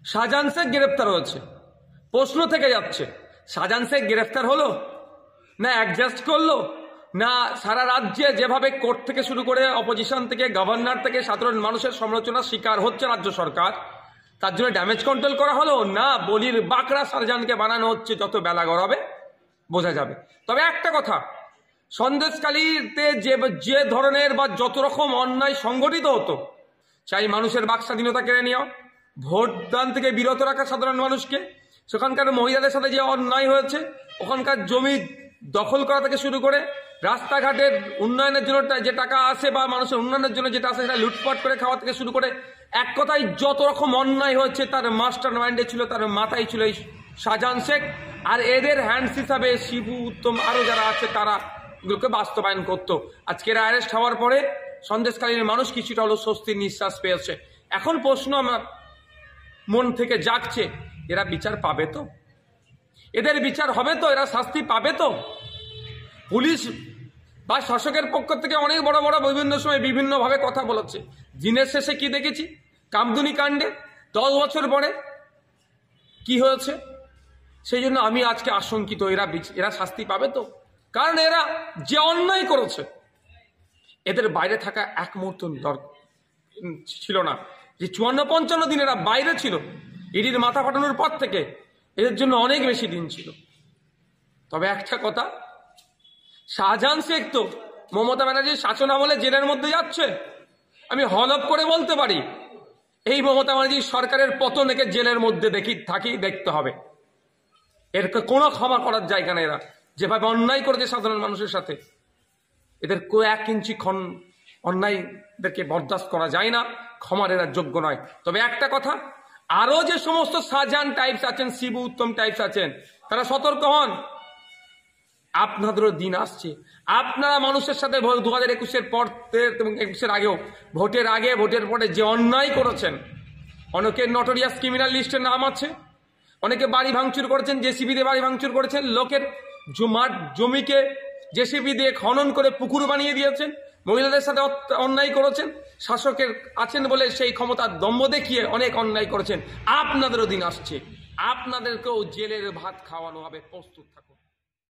শাহজাহান শেখ গ্রেফতার হয়েছে, প্রশ্ন থেকে যাচ্ছে শাহজাহান শেখ গ্রেফতার হলো না অ্যাডজাস্ট করলো, না সারা রাজ্যে যেভাবে কোর্ট থেকে শুরু করে অপোজিশন থেকে গভর্নর থেকে সাধারণ মানুষের সমালোচনার শিকার হচ্ছে রাজ্য সরকার, তার জন্য ড্যামেজ কন্ট্রোল করা হলো, না বলির বাঁকড়া শাহজাহানকে বানানো হচ্ছে, যত বেলা গড়াবে বোঝা যাবে। তবে একটা কথা, সন্দেশখালীতে যে ধরনের বা যত রকম অন্যায় সংগঠিত হতো, চাই মানুষের বাক স্বাধীনতা কেড়ে নেওয়া, ভোটদান থেকে বিরত রাখা সাধারণ মানুষকে, সেখানকার মহিলাদের সাথে যে অন্যায় হয়েছে, ওখানকার জমি দখল করা থেকে শুরু করে রাস্তাঘাটের উন্নয়নের জন্য যে টাকা আসে বা মানুষের উন্নয়নের জন্য যেটা আসে সেটা লুটপাট করে খাওয়া থেকে শুরু করে এক কথায় যত রকম অন্যায় হয়েছে তার মাস্টার মাইন্ডে ছিল, তার মাথায় ছিল এই শাহজাহান শেখ। আর এদের হ্যান্ডস হিসাবে শিবু, উত্তম আরও যারা আছে তারা এগুলোকে বাস্তবায়ন করতো। আজকের অ্যারেস্ট হওয়ার পরে সন্দেশকালীন মানুষ কিছুটা হলো স্বস্তির নিঃশ্বাস পেয়েছে। এখন প্রশ্ন আমার মন থেকে জাগছে, এরা বিচার পাবে তো? এদের বিচার হবে তো? এরা শাস্তি পাবে তো? পুলিশ বা শাসকের পক্ষ থেকে অনেক বড় বড় বিভিন্ন সময় বিভিন্নভাবে কথা বলেছে। দিনের শেষে কি দেখেছি? কামদুনি কাণ্ডে 10 বছর পরে কি হয়েছে? সেই জন্য আমি আজকে আশঙ্কিত, এরা শাস্তি পাবে তো? কারণ এরা যে অন্যায় করেছে, এদের বাইরে থাকা এক মুহূর্ত ছিল না। যে 54-55 দিন এরা বাইরে ছিল, ইডির মাথা ফাটানোর পর থেকে এদের জন্য অনেক বেশি দিন ছিল। তবে একটা কথা, শাহজাহান শেখ তো মমতা ব্যানার্জির শাসন আমলে জেলের মধ্যে যাচ্ছে। আমি হলফ করে বলতে পারি, এই মমতা ব্যানার্জির সরকারের পতন একে জেলের মধ্যে দেখতে হবে। এর কোনো ক্ষমা করার জায়গা নেই। এরা যেভাবে অন্যায় করেছে সাধারণ মানুষের সাথে, এদের 1 ইঞ্চি অন্যায়দেরকে বরদাস্ত করা যায় না, ক্ষমার এরা যোগ্য নয়। তবে একটা কথা, আরো যে সমস্ত শাহজাহান টাইপস আছেন, শিবু উত্তম টাইপস আছেন, তারা সতর্ক হন। আপনাদেরও দিন আসছে। আপনারা মানুষের সাথে 2021-এর পর এবং 21-এর আগেও, ভোটের আগে ভোটের পরে যে অন্যায় করেছেন, অনেকের নটোরিয়াস ক্রিমিনাল লিস্টের নাম আছে, অনেকে বাড়ি ভাঙচুর করেছেন, জেসিবি দিয়ে বাড়ি ভাঙচুর করেছেন, লোকের জমিকে জেসিবি দিয়ে খনন করে পুকুর বানিয়ে দিয়েছেন, মহিলাদের সাথে অন্যায় করেছেন, শাসকের আছেন বলে সেই ক্ষমতার দম্ভ দেখিয়ে অনেক অন্যায় করেছেন। আপনাদেরও দিন আসছে, আপনাদেরকেও জেলের ভাত খাওয়ানো হবে, প্রস্তুত থাকুন।